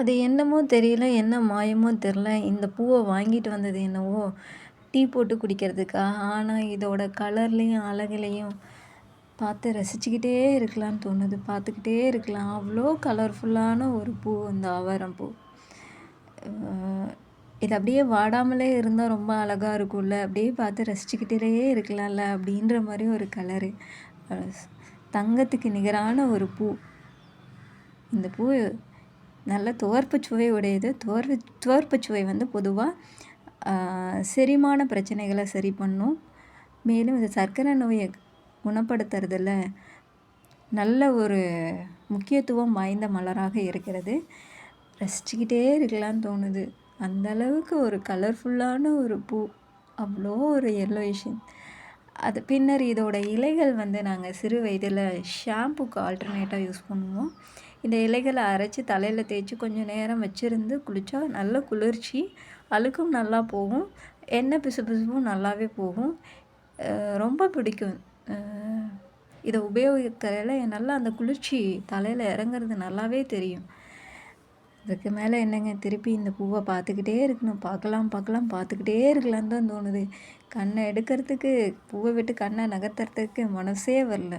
அது என்னமோ தெரியல, என்ன மாயமோ தெரில. இந்த பூவ வாங்கிட்டு வந்தது என்னவோ, டீ போட்டு குடிக்கிறதுக்கா. ஆனா, இதோட கலர்லயும், அழகுலயும் பார்த்து ரசிச்சுக்கிட்டே இருக்கலாம்னு தோணுது. பார்த்துக்கிட்டே இருக்கலாம். அவ்ளோ கலர்ஃபுல்லான ஒரு பூ இந்த ஆவாரம் பூ. அ இது அப்படியே வாடாமலே இருந்தா ரொம்ப அழகா இருக்கும்ல. அப்படியே பார்த்து ரசிச்சுக்கிட்டே இருக்கலாம்ல அப்படின்ற மாரி ஒரு கலரு. அ தங்கத்துக்கு நிகரான ஒரு பூ. இந்த பூ நல்ல துவர்ப்பு சுவை உடையது. துவர்ப்பு சுவை வந்து பொதுவா செரிமான பிரச்சனைகள சரி பண்ணும். மேலும் இது சர்க்கரை நோய குணப்படுத்துறதுல நல்ல ஒரு முக்கியத்துவம் வாய்ந்த மலராக இருக்கிறது. ரசிச்சுக்கிட்டே இருக்கலாம்னு தோணுது. அந்த அளவுக்கு ஒரு கலர்ஃபுல்லான ஒரு பூ. அவ்வளோ ஒரு எல்லோயிஷ். அது பின்னர் இதோட இலைகள் வந்து நாங்க சிறு வயதில ஷாம்புக்கு ஆல்டர்னேட்டா யூஸ் பண்ணுவோம். இந்த இலைகள அரைச்சு தலையில தேய்ச்சு கொஞ்சம் நேரம் வச்சிருந்து குளிச்சா நல்ல குளிர்ச்சி. அழுக்கும் நல்லா போகும். எண்ணெய் பிசுபிசுப்பும் நல்லாவே போகும். ரொம்ப பிடிக்கும். அ இத உபயோகிக்கையில நல்லா அந்த குளிர்ச்சி தலையில இறங்குறது நல்லாவே தெரியும். இதுக்கு மேல என்னங்க திருப்பி இந்த பூவ பார்த்துக்கிட்டே இருக்கணும். பார்க்கலாம், பார்க்கலாம் பார்த்துக்கிட்டே இருக்கலான்னு தான் தோணுது. கண்ண எடுக்கிறதுக்கு பூவ விட்டு கண்ண நகர்த்துறதுக்கு மனசே வரல.